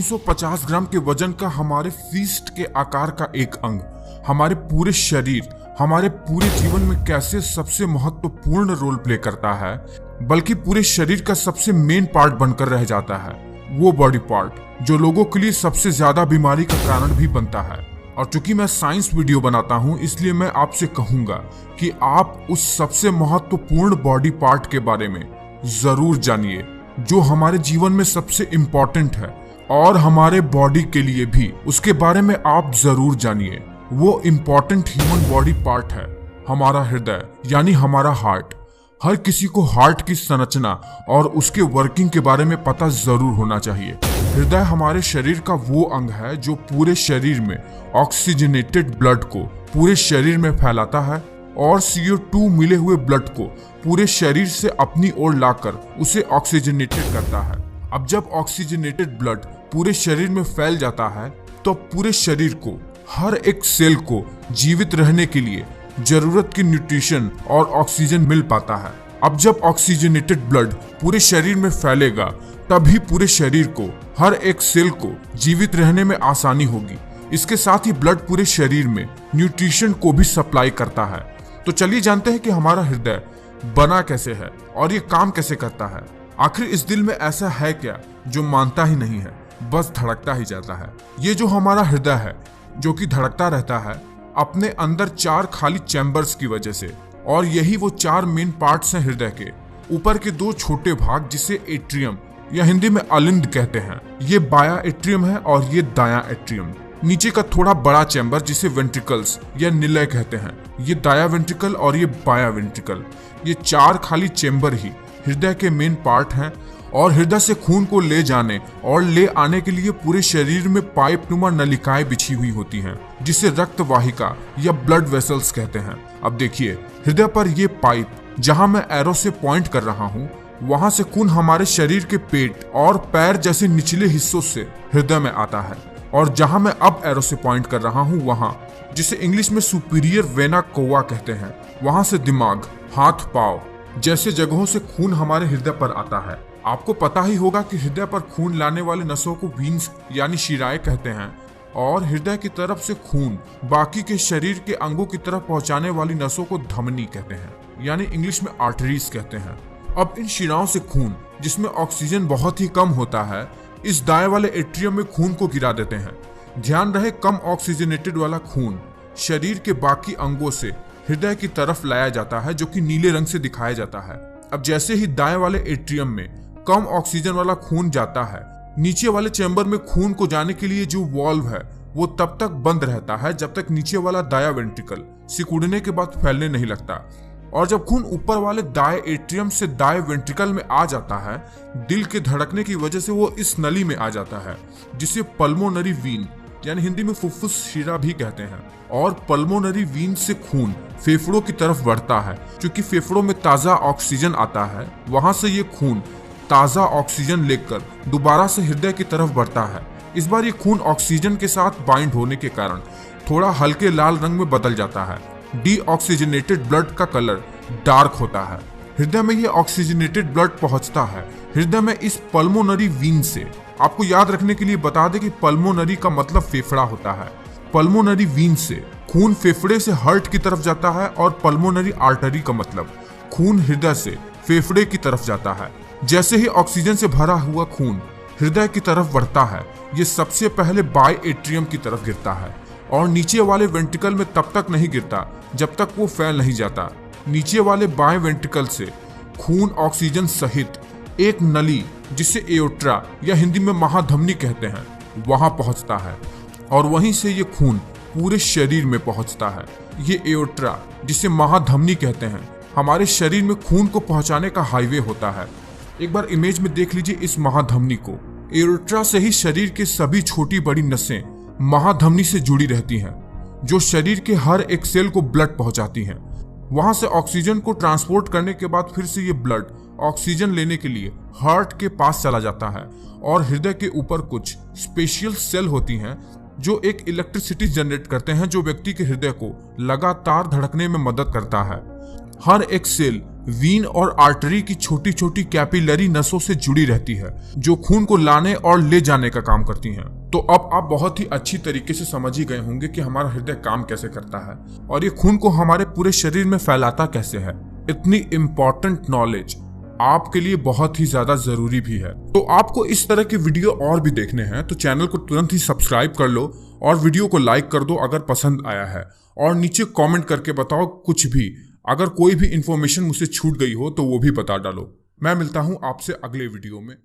350 ग्राम के वजन का हमारे फीस्ट के आकार का एक अंग हमारे पूरे शरीर, हमारे पूरे जीवन में कैसे सबसे महत्वपूर्ण रोल प्ले करता है, बल्कि पूरे शरीर का सबसे मेन पार्ट बनकर रह जाता है, वो बॉडी पार्ट जो लोगों के लिए सबसे ज्यादा बीमारी का कारण भी बनता है। और चूंकि मैं साइंस वीडियो बनाता हूं, इसलिए मैं आपसे कहूंगा कि आप उस सबसे महत्वपूर्ण बॉडी पार्ट के बारे में जरूर जानिए जो हमारे जीवन में सबसे इम्पोर्टेंट है, और हमारे बॉडी के लिए भी उसके बारे में आप जरूर जानिए। वो इम्पोर्टेंट ह्यूमन बॉडी पार्ट है हमारा हृदय, यानी हमारा हार्ट। हर किसी को हार्ट की संरचना और उसके वर्किंग के बारे में पता जरूर होना चाहिए। हृदय हमारे शरीर का वो अंग है जो पूरे शरीर में ऑक्सीजनेटेड ब्लड को पूरे शरीर में फैलाता है और CO2 मिले हुए ब्लड को पूरे शरीर से अपनी ओर लाकर उसे ऑक्सीजनेटेड करता है। अब जब ऑक्सीजनेटेड ब्लड पूरे शरीर में फैल जाता है तो पूरे शरीर को, हर एक सेल को जीवित रहने के लिए जरूरत की न्यूट्रिशन और ऑक्सीजन मिल पाता है। अब जब ऑक्सीजनेटेड ब्लड पूरे शरीर में फैलेगा तभी पूरे शरीर को, हर एक सेल को जीवित रहने में आसानी होगी। इसके साथ ही ब्लड पूरे शरीर में न्यूट्रिशन को भी सप्लाई करता है। तो चलिए जानते हैं कि हमारा हृदय बना कैसे है और ये काम कैसे करता है। आखिर इस दिल में ऐसा है क्या जो मानता ही नहीं है, बस धड़कता ही जाता है। ये जो हमारा हृदय है जो कि धड़कता रहता है अपने अंदर 4 खाली चैम्बर्स की वजह से, और यही वो 4 मेन पार्ट्स हैं हृदय के। ऊपर के 2 छोटे भाग जिसे एट्रियम या हिंदी में अलिंद कहते हैं, ये बाया एट्रियम है और ये दाया एट्रियम। नीचे का थोड़ा बड़ा चैम्बर जिसे वेंट्रिकल्स या निलय कहते हैं, ये दाया वेंट्रिकल और ये बाया वेंट्रिकल। ये 4 खाली चैम्बर ही हृदय के मेन पार्ट हैं, और हृदय से खून को ले जाने और ले आने के लिए पूरे शरीर में पाइप नुमा नलिकाएं बिछी हुई होती हैं, जिसे रक्त वाहिका या ब्लड वेसल्स कहते हैं। अब देखिए, हृदय पर ये पाइप, जहां मैं एरो से पॉइंट कर रहा हूं, वहां से खून हमारे शरीर के पेट और पैर जैसे निचले हिस्सों से हृदय में आता है, और जहां मैं अब एरो से पॉइंट कर रहा हूं, वहां, जिसे इंग्लिश में सुपीरियर वेना कोवा कहते हैं, वहां से दिमाग, हाथ पांव जैसे जगहों से खून हमारे हृदय पर आता है। आपको पता ही होगा कि हृदय पर खून लाने वाले नसों को वीन्स यानी शिराएं कहते हैं, और हृदय की तरफ से खून बाकी के शरीर के अंगों की तरफ पहुंचाने वाली नसों को धमनी कहते हैं, यानी इंग्लिश में आर्टरीज कहते हैं। अब इन शिराओं से खून, जिसमें ऑक्सीजन बहुत ही कम होता है, इस दाएं वाले एट्रियम में खून को गिरा देते हैं। ध्यान रहे, कम ऑक्सीजनेटेड वाला खून शरीर के बाकी अंगों से हृदय की तरफ लाया जाता है, जो कि नीले रंग से दिखाया जाता है। अब जैसे ही दाएं वाले एट्रियम में कम ऑक्सीजन वाला खून जाता है, नीचे वाले चैम्बर में खून को जाने के लिए जो वाल्व है वो तब तक बंद रहता है जब तक नीचे वाला दाया वेंट्रिकल सिकुड़ने के बाद फैलने नहीं लगता। और जब खून ऊपर वाले दाएं एट्रियम से दाएं वेंट्रिकल में आ जाता है, दिल के धड़कने की वजह से वो इस नली में आ जाता है, जिसे पल्मोनरी वीन यानी हिंदी में फुफ्फुस शिरा भी कहते हैं। और पल्मोनरी वीन से खून फेफड़ों की तरफ बढ़ता है। क्योंकि फेफड़ों में ताजा ऑक्सीजन आता है, वहां से ये खून ताजा ऑक्सीजन लेकर दोबारा से हृदय की तरफ बढ़ता है। इस बार ये खून ऑक्सीजन के साथ बाइंड होने के कारण थोड़ा हल्के लाल रंग में बदल जाता है। डीऑक्सीजनेटेड ब्लड का कलर डार्क होता है। हृदय में ये ऑक्सीजनेटेड ब्लड पहुंचता है हृदय में इस पल्मोनरी वीन से। आपको याद रखने के लिए बता दें कि पल्मोनरी का मतलब फेफड़ा होता है। पल्मोनरी वीन से खून फेफड़े से हार्ट की तरफ जाता है, और पल्मोनरी आर्टरी का मतलब खून हृदय से फेफड़े की तरफ जाता है। जैसे ही ऑक्सीजन से भरा हुआ खून हृदय की तरफ बढ़ता है, ये सबसे पहले बाय एट्रियम की तरफ गिरता है, और नीचे वाले वेंट्रिकल में तब तक नहीं गिरता जब तक वो फैल नहीं जाता। नीचे वाले बाएं वेंट्रिकल से खून ऑक्सीजन सहित एक नली, जिसे एओर्ट्रा या हिंदी में महाधमनी कहते हैं, वहां पहुंचता है, और वहीं से ये खून पूरे शरीर में पहुंचता है। ये एओर्ट्रा, जिसे महाधमनी कहते हैं, हमारे शरीर में खून को पहुंचाने का हाईवे होता है। एक बार इमेज में देख लीजिए इस महाधमनी को। एओर्ट्रा से ही शरीर के सभी छोटी बड़ी नसें महाधमनी से जुड़ी रहती हैं, जो शरीर के हर एक सेल को ब्लड पहुंचाती हैं। वहां से ऑक्सीजन को ट्रांसपोर्ट करने के बाद फिर से ये ब्लड ऑक्सीजन लेने के लिए हार्ट के पास चला जाता है, और हृदय के ऊपर कुछ स्पेशल सेल होती हैं जो एक इलेक्ट्रिसिटी जनरेट करते हैं, जो व्यक्ति के हृदय को लगातार धड़कने में मदद करता है। हर एक सेल वीन और आर्टरी की छोटी छोटी कैपिलरी नसों से जुड़ी रहती है, जो खून को लाने और ले जाने का काम करती हैं। तो अब आप बहुत ही अच्छी तरीके से समझ ही गए होंगे कि हमारा हृदय काम कैसे करता है और ये खून को हमारे पूरे शरीर में फैलाता कैसे है। इतनी इम्पोर्टेंट नॉलेज आपके लिए बहुत ही ज्यादा जरूरी भी है। तो आपको इस तरह के वीडियो और भी देखने हैं तो चैनल को तुरंत ही सब्सक्राइब कर लो और वीडियो को लाइक कर दो अगर पसंद आया है, और नीचे कमेंट करके बताओ कुछ भी। अगर कोई भी इंफॉर्मेशन मुझसे छूट गई हो तो वो भी बता डालो। मैं मिलता हूं आपसे अगले वीडियो में।